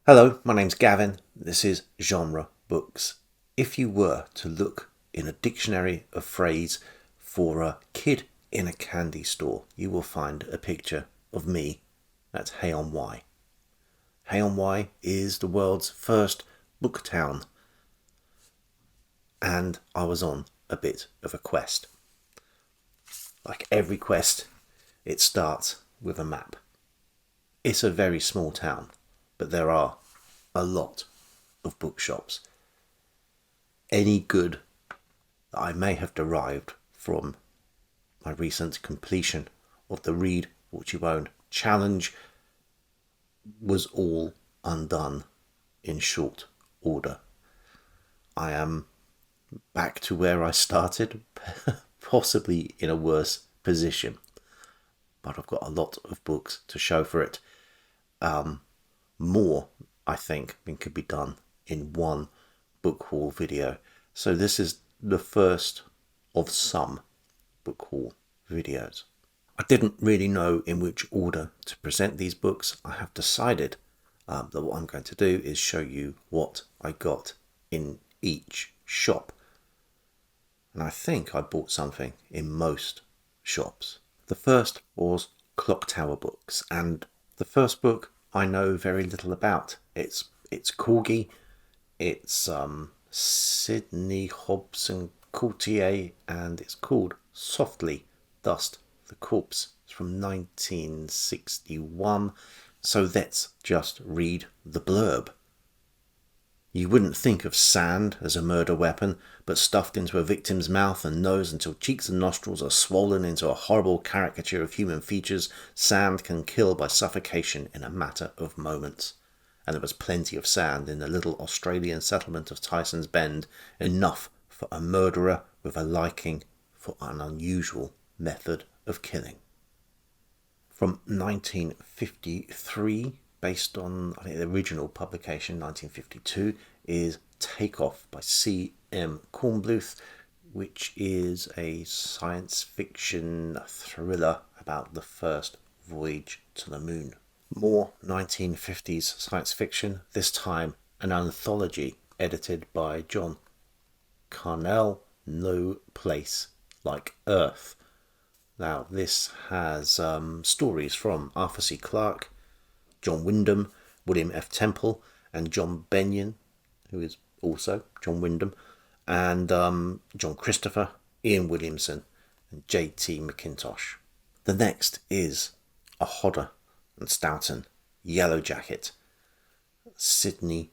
Hello, my name's Gavin. This is Genre Books. If you were to look in a dictionary of phrase for a kid in a candy store, you will find a picture of me. That's Hay-On-Wye. Hay-On-Wye is the world's first book town, and I was on a bit of a quest. Like every quest, it starts with a map. It's a very small town, but there are a lot of bookshops. Any good that I may have derived from my recent completion of the Read What You Own challenge was all undone in short order. I am back to where I started, possibly in a worse position, but I've got a lot of books to show for it. More, I think, could be done in one book haul video. So this is the first of some book haul videos. I didn't really know in which order to present these books. I have decided that what I'm going to do is show you what I got in each shop. And I think I bought something in most shops. The first was Clock Tower Books, and the first book I know very little about. It's Corgi, it's Sidney Hobson Courtier, and it's called Softly Dust the Corpse. It's from 1961. So let's just read the blurb. You wouldn't think of sand as a murder weapon, but stuffed into a victim's mouth and nose until cheeks and nostrils are swollen into a horrible caricature of human features, sand can kill by suffocation in a matter of moments. And there was plenty of sand in the little Australian settlement of Tyson's Bend, enough for a murderer with a liking for an unusual method of killing. From 1953, based on the original publication 1952, is Take Off by C.M. Kornbluth, which is a science fiction thriller about the first voyage to the moon. More 1950s science fiction, this time an anthology edited by John Carnell, No Place Like Earth. Now this has stories from Arthur C. Clarke, John Wyndham, William F. Temple, and John Benyon, who is also John Wyndham, and John Christopher, Ian Williamson, and J.T. McIntosh. The next is a Hodder and Stoughton Yellow Jacket, Sidney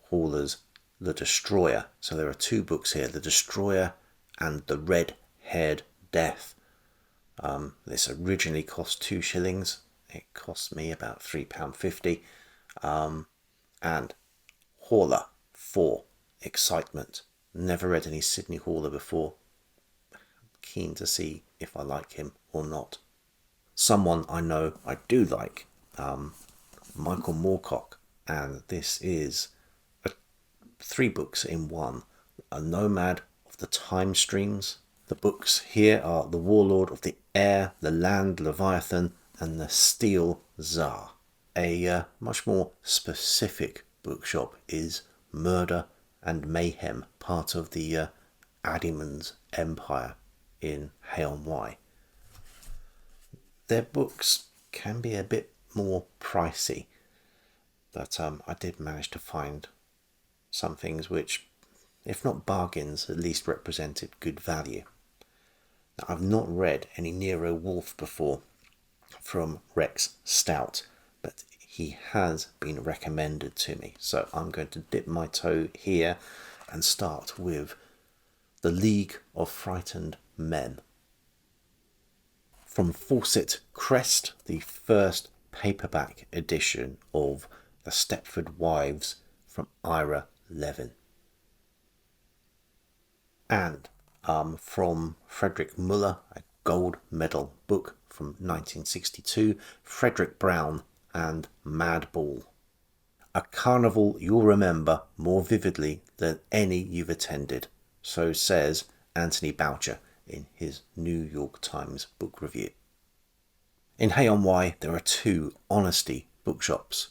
Haller's The Destroyer. So there are two books here, The Destroyer and The Red-Haired Death. This originally cost 2 shillings. It cost me about £3.50. And Haller for excitement. Never read any Sidney Haller before. Keen to see if I like him or not. Someone I know I do like, Michael Moorcock, and this is 3 books in one. A Nomad of the Time Streams. The books here are The Warlord of the Air, The Land Leviathan, and The Steel Tsar. A much more specific bookshop is Murder and Mayhem, part of the Adimmens empire in Hay-On-Wye. Their books can be a bit more pricey, but I did manage to find some things which, if not bargains, at least represented good value. Now, I've not read any Nero Wolfe before from Rex Stout, but he has been recommended to me. So I'm going to dip my toe here and start with The League of Frightened Men. From Fawcett Crest, the first paperback edition of The Stepford Wives from Ira Levin. And from Frederick Muller, a gold medal book from 1962, Frederick Brown and Madball. A carnival you'll remember more vividly than any you've attended, so says Anthony Boucher in his New York Times book review. In Hay-On-Wye there are 2 honesty bookshops.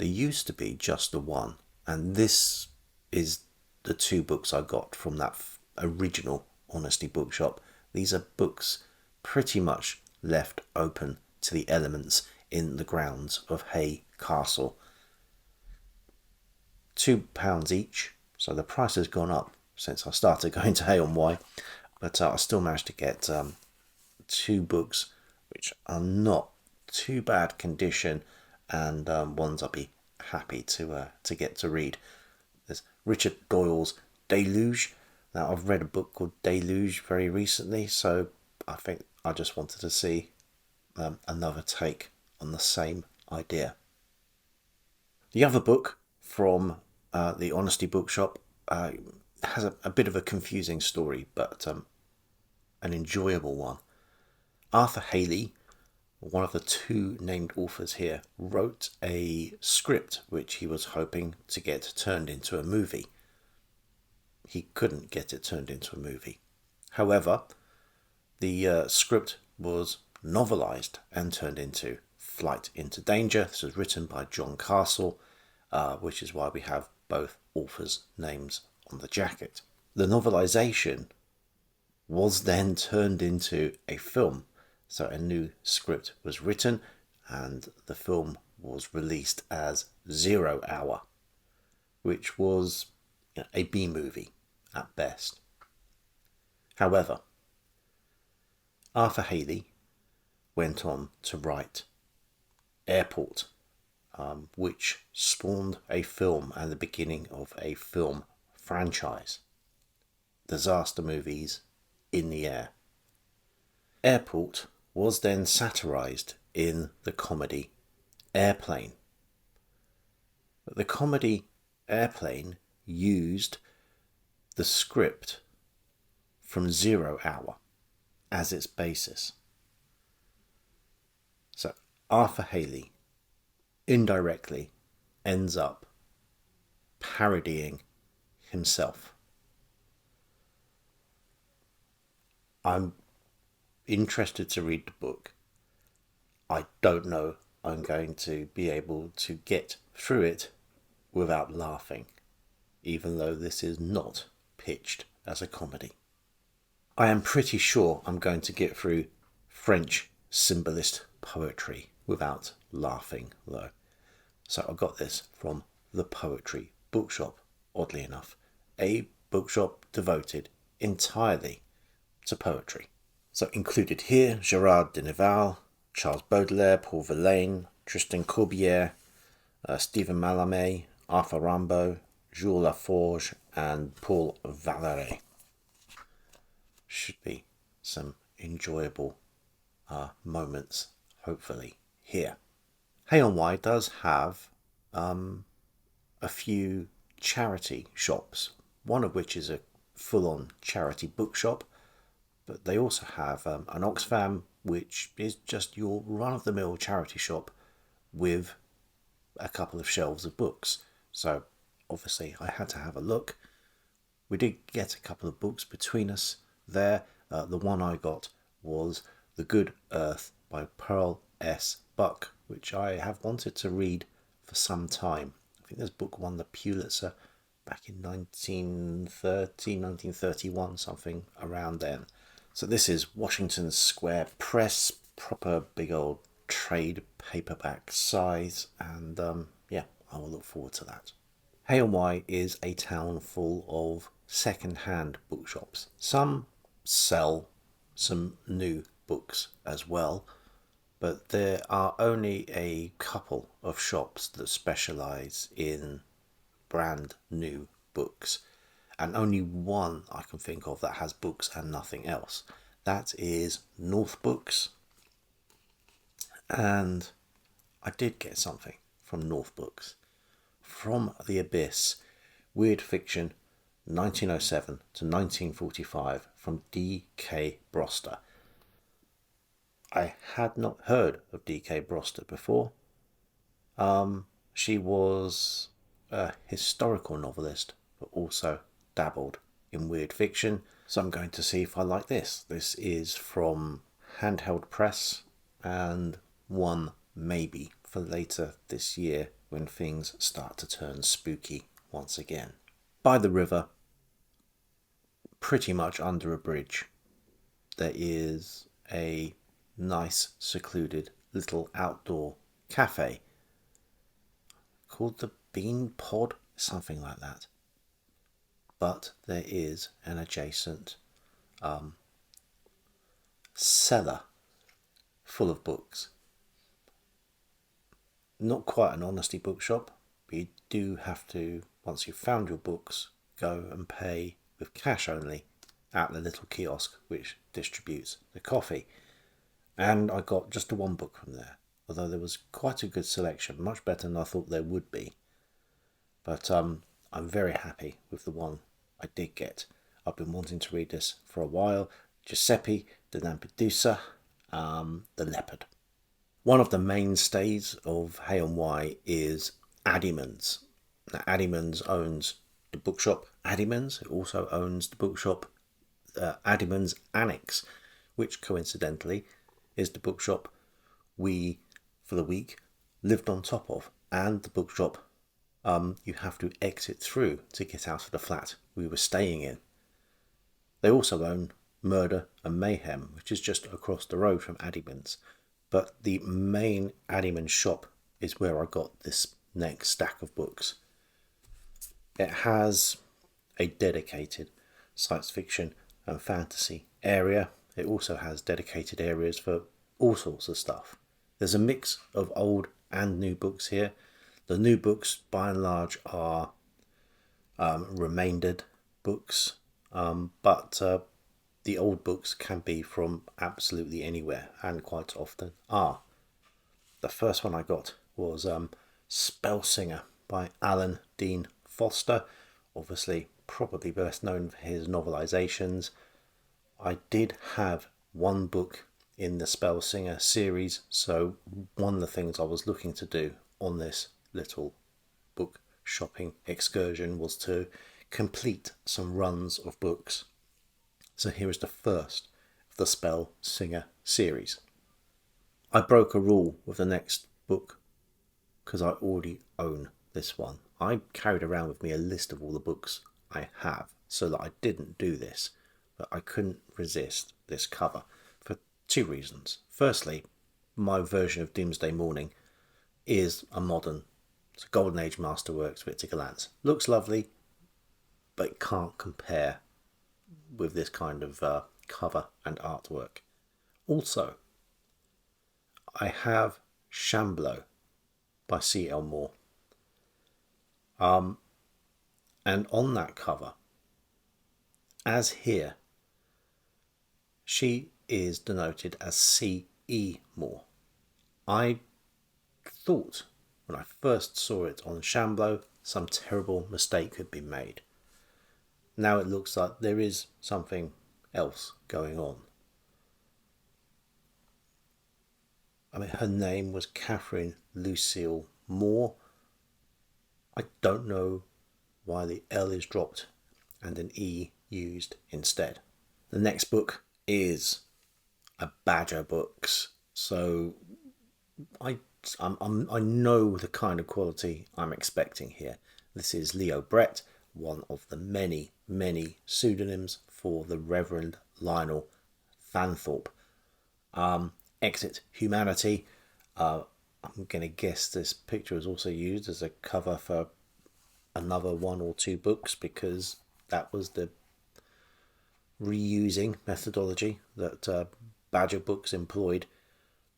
There used to be just the one, and this is the two books I got from that original Honesty Bookshop. These are books pretty much left open to the elements in the grounds of Hay Castle. £2 each, so the price has gone up since I started going to Hay-On-Wye, but I still managed to get two books which are not too bad condition, and ones I'll be happy to get to read. There's Richard Doyle's Deluge. Now, I've read a book called Deluge very recently, so I think I just wanted to see another take on the same idea. The other book from the Honesty Bookshop has a bit of a confusing story, but an enjoyable one. Arthur Hailey, one of the two named authors here, wrote a script which he was hoping to get turned into a movie. He couldn't get it turned into a movie. However, the script was novelised and turned into Flight into Danger. This was written by John Castle, which is why we have both authors' names on the jacket. The novelisation was then turned into a film. So a new script was written, and the film was released as 0 Hour, which was a B-movie at best. However, Arthur Hailey went on to write Airport, which spawned a film and the beginning of a film franchise. Disaster movies in the air. Airport was then satirised in the comedy Airplane. The comedy Airplane used the script from 0 Hour as its basis. So Arthur Hailey indirectly ends up parodying himself. I'm interested to read the book. I don't know I'm going to be able to get through it without laughing, even though this is not pitched as a comedy. I am pretty sure I'm going to get through French Symbolist Poetry without laughing, though. So I got this from the Poetry Bookshop, oddly enough, a bookshop devoted entirely to poetry. So included here, Gérard de Nerval, Charles Baudelaire, Paul Verlaine, Tristan Corbière, Stephen Mallarmé, Arthur Rimbaud, Jules Laforge, and Paul Valéry. Should be some enjoyable moments, hopefully, here. Hay-On-Wye does have a few charity shops, one of which is a full-on charity bookshop, but they also have an Oxfam, which is just your run-of-the-mill charity shop with a couple of shelves of books. So obviously I had to have a look. We did get a couple of books between us there. The one I got was The Good Earth by Pearl S. Buck, which I have wanted to read for some time. I think this book won the Pulitzer back in 1930, 1931, something around then. So this is Washington Square Press, proper big old trade paperback size, and yeah, I will look forward to that. Hay-On-Wye is a town full of second-hand bookshops. Some sell some new books as well, but there are only a couple of shops that specialise in brand new books, and only one I can think of that has books and nothing else. That is North Books, and I did get something from North Books. From the Abyss, Weird Fiction, 1907 to 1945, from D.K. Broster. I had not heard of D.K. Broster before. She was a historical novelist, but also dabbled in weird fiction. So I'm going to see if I like this. This is from Handheld Press and one maybe for later this year when things start to turn spooky once again. By the river, pretty much under a bridge, there is a nice secluded little outdoor cafe called the Bean Pod, something like that. But there is an adjacent cellar full of books. Not quite an honesty bookshop, but you do have to, once you've found your books, go and pay with cash only at the little kiosk which distributes the coffee. And I got just the one book from there, although there was quite a good selection, much better than I thought there would be. But I'm very happy with the one I did get. I've been wanting to read this for a while. Giuseppe the Lampedusa, The Leopard. One of the mainstays of Hay-On-Wye is Adimmens. Now, Adimmens owns the bookshop Adimmens. It also owns the bookshop Adimmens Annex, which coincidentally is the bookshop we, for the week, lived on top of, and the bookshop you have to exit through to get out of the flat we were staying in. They also own Murder and Mayhem, which is just across the road from Adimmens. But the main Adimmens shop is where I got this next stack of books. It has a dedicated science fiction and fantasy area. It also has dedicated areas for all sorts of stuff. There's a mix of old and new books here. The new books, by and large, are remaindered books, but the old books can be from absolutely anywhere, and quite often are. The first one I got was Spellsinger by Alan Dean Foster, obviously probably best known for his novelizations. I did have one book in the Spellsinger series, so one of the things I was looking to do on this little book shopping excursion was to complete some runs of books. So here is the first of the Spellsinger series. I broke a rule with the next book because I already own this one. I carried around with me a list of all the books I have so that I didn't do this, but I couldn't resist this cover for two reasons. Firstly, my version of Doomsday Morning is a modern, it's a Golden Age masterworks at a glance. Looks lovely, but it can't compare with this kind of cover and artwork. Also, I have Shamblo by C.L. Moore. And on that cover, as here, she is denoted as C.E. Moore. I thought when I first saw it on Shamblo, some terrible mistake had been made. Now it looks like there is something else going on. I mean, her name was Catherine Lucille Moore. I don't know why the L is dropped and an E used instead. The next book is a Badger Books, so I know the kind of quality I'm expecting here. This is Leo Brett, one of the many pseudonyms for the Reverend Lionel Fanthorpe. Exit Humanity. I'm going to guess this picture is also used as a cover for another one or two books because that was the reusing methodology that Badger Books employed.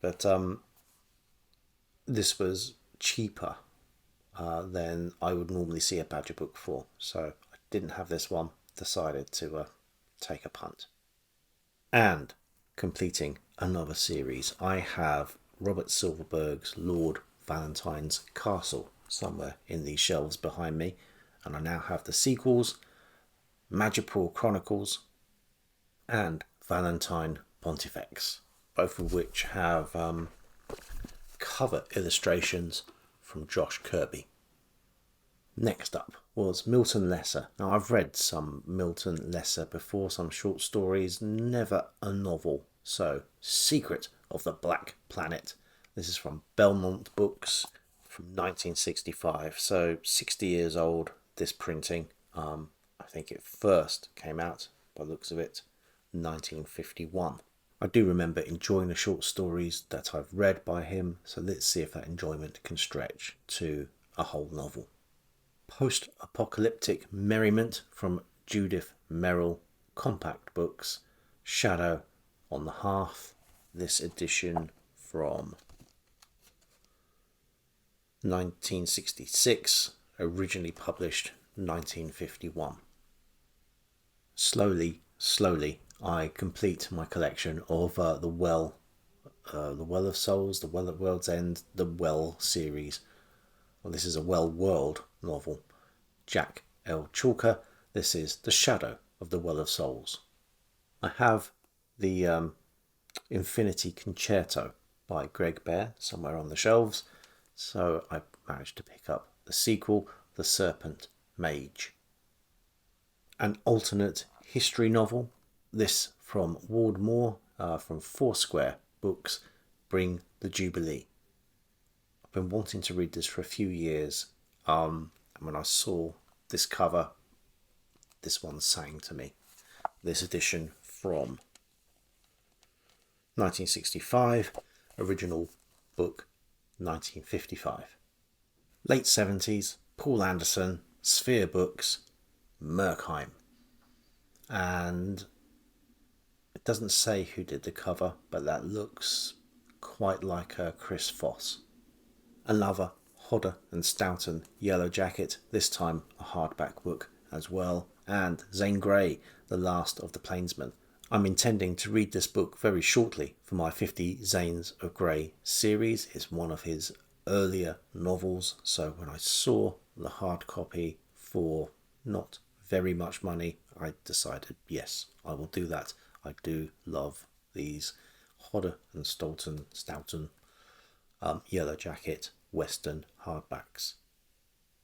But this was cheaper than I would normally see a Badger book for. So I didn't have this one, decided to take a punt. And completing another series, I have Robert Silverberg's Lord Valentine's Castle somewhere in these shelves behind me, and I now have the sequels, Madripoor Chronicles and Valentine Pontifex, both of which have cover illustrations from Josh Kirby. Next up was Milton Lesser. Now, I've read some Milton Lesser before, some short stories, never a novel. So, Secret of the Black Planet. This is from Belmont Books, from 1965, so 60 years old, this printing. I think it first came out, by the looks of it, 1951. I do remember enjoying the short stories that I've read by him, so let's see if that enjoyment can stretch to a whole novel. Post-apocalyptic merriment from Judith Merrill, compact books, Shadow on the Hearth, this edition from 1966, originally published 1951. Slowly, I complete my collection of the Well of Souls, the Well at World's End, the Well series. Well, this is a Well World novel. Jack L. Chalker. This is The Shadow of the Well of Souls. I have the Infinity Concerto by Greg Bear somewhere on the shelves, so I managed to pick up the sequel, The Serpent Mage. An alternate history novel, this from Ward Moore, from Foursquare Books, Bring the Jubilee. I've been wanting to read this for a few years, and when I saw this cover, this one sang to me. This edition from 1965, original book 1955. Late 70s, Paul Anderson, Sphere Books, Merkheim. And it doesn't say who did the cover, but that looks quite like Chris Foss. Another Hodder and Stoughton Yellow Jacket, this time a hardback book as well, and Zane Grey, The Last of the Plainsmen. I'm intending to read this book very shortly for my 50 Zanes of Grey series. It's one of his earlier novels, so when I saw the hard copy for not very much money, I decided, yes, I will do that. I do love these Hodder and Stoughton Yellow Jacket Western hardbacks.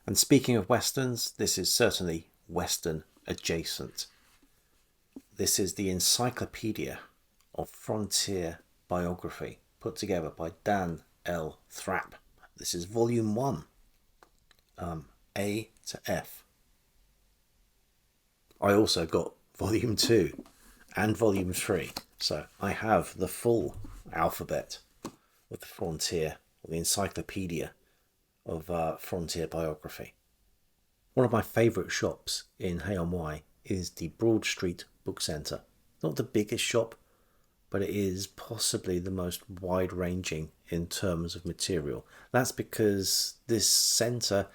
And speaking of Westerns, this is certainly Western adjacent. This is the Encyclopedia of Frontier Biography, put together by Dan L. Thrapp. This is Volume 1, A to F. I also got Volume 2 and Volume 3, so I have the full alphabet of the Frontier, or the Encyclopedia of Frontier Biography. One of my favourite shops in Hay-On-Wye is the Broad Street Book Centre. Not the biggest shop, but it is possibly the most wide-ranging in terms of material. That's because this centre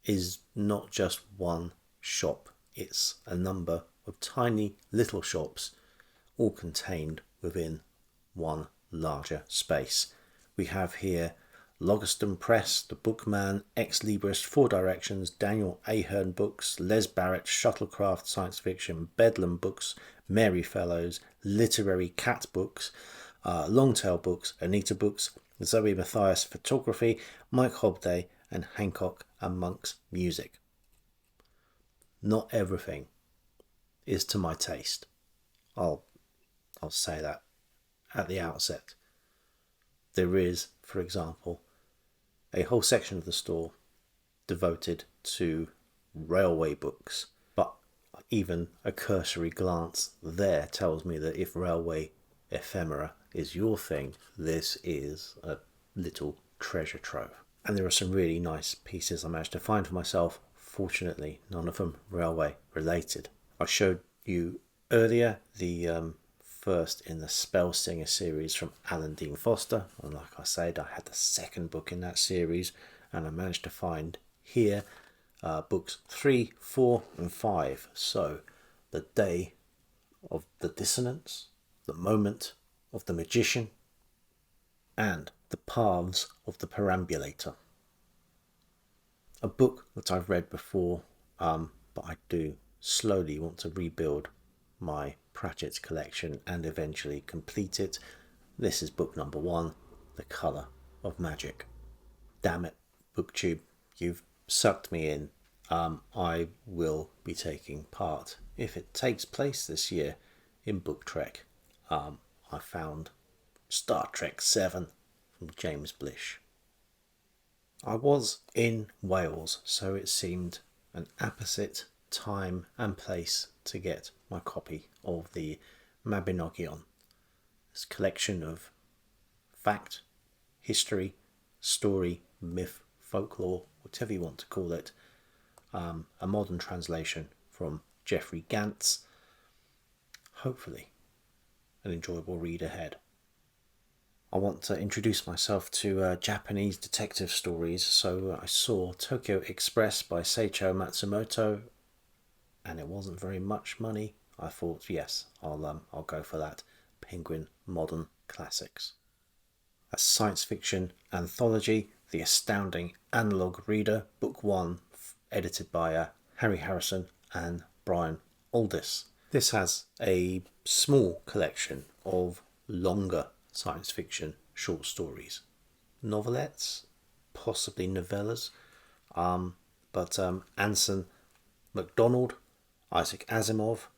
is not just one shop. It's a number of tiny little shops, all contained within one larger space. We have here Logston Press, The Bookman, Ex Libris, Four Directions, Daniel Ahern Books, Les Barrett, Shuttlecraft Science Fiction, Bedlam Books, Mary Fellows, Literary Cat Books, Longtail Books, Anita Books, Zoe Mathias Photography, Mike Hobday, and Hancock and Monk's Music. Not everything is to my taste. I'll say that at the outset. There is, for example, a whole section of the store devoted to railway books, but even a cursory glance there tells me that if railway ephemera is your thing, this is a little treasure trove. And there are some really nice pieces I managed to find for myself. Fortunately, none of them railway related. I showed you earlier the first in the Spell Singer series from Alan Dean Foster, and like I said, I had the second book in that series, and I managed to find here books 3, 4 and 5. So The Day of the Dissonance, The Moment of the Magician, and The Paths of the Perambulator. A book that I've read before, but I do slowly want to rebuild my Pratchett collection and eventually complete it. This is book number 1, The Colour of Magic. Damn it, BookTube, you've sucked me in. I will be taking part, if it takes place this year, in Book Trek. I found Star Trek 7 from James Blish. I was in Wales, so it seemed an apposite time and place to get my copy of the Mabinogion, this collection of fact, history, story, myth, folklore, whatever you want to call it, a modern translation from Geoffrey Gantz. Hopefully, an enjoyable read ahead. I want to introduce myself to Japanese detective stories, so I saw Tokyo Express by Seicho Matsumoto, and it wasn't very much money. I thought, yes, I'll go for that. Penguin Modern Classics. A science fiction anthology, The Astounding Analog Reader, Book 1, edited by Harry Harrison and Brian Aldiss. This has a small collection of longer science fiction short stories, novelettes, possibly novellas, but Anson MacDonald, Isaac Asimov,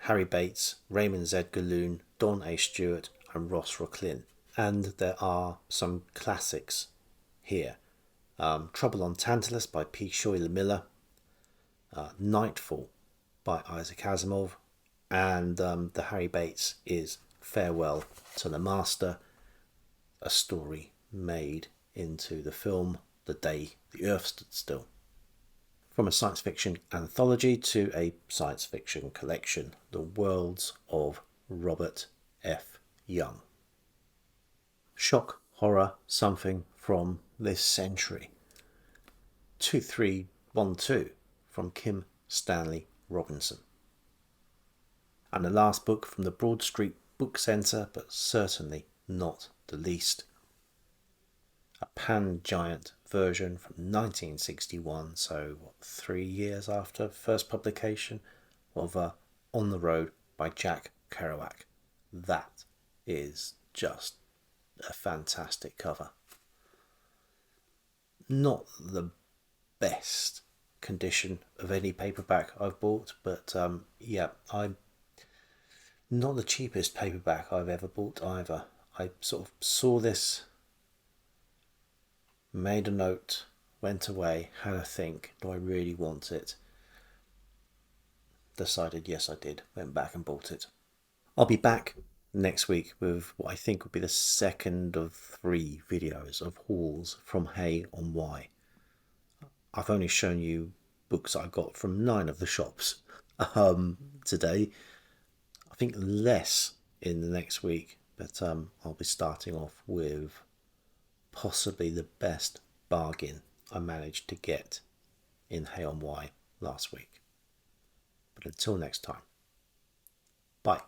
Harry Bates, Raymond Z. Galoon, Don A. Stewart, and Ross Rocklin. And there are some classics here. Trouble on Tantalus by P. Schuyler Miller, Nightfall by Isaac Asimov, and the Harry Bates is Farewell to the Master, a story made into the film The Day the Earth Stood Still. From a science fiction anthology to a science fiction collection, The Worlds of Robert F. Young. Shock, horror, something from this century. 2312 from Kim Stanley Robinson. And the last book from the Broad Street Book Centre, but certainly not the least. A Pan-Giant version from 1961, so 3 years after first publication, of On the Road by Jack Kerouac. That is just a fantastic cover. Not the best condition of any paperback I've bought, but I'm not the cheapest paperback I've ever bought either. I sort of saw this, made a note, went away, had a think, do I really want it? Decided yes I did, went back and bought it. I'll be back next week with what I think will be the second of 3 videos of hauls from Hay-On-Wye. I've only shown you books I got from 9 of the shops today. I think less in the next week, but I'll be starting off with possibly the best bargain I managed to get in Hay-On-Wye last week. But until next time, bye.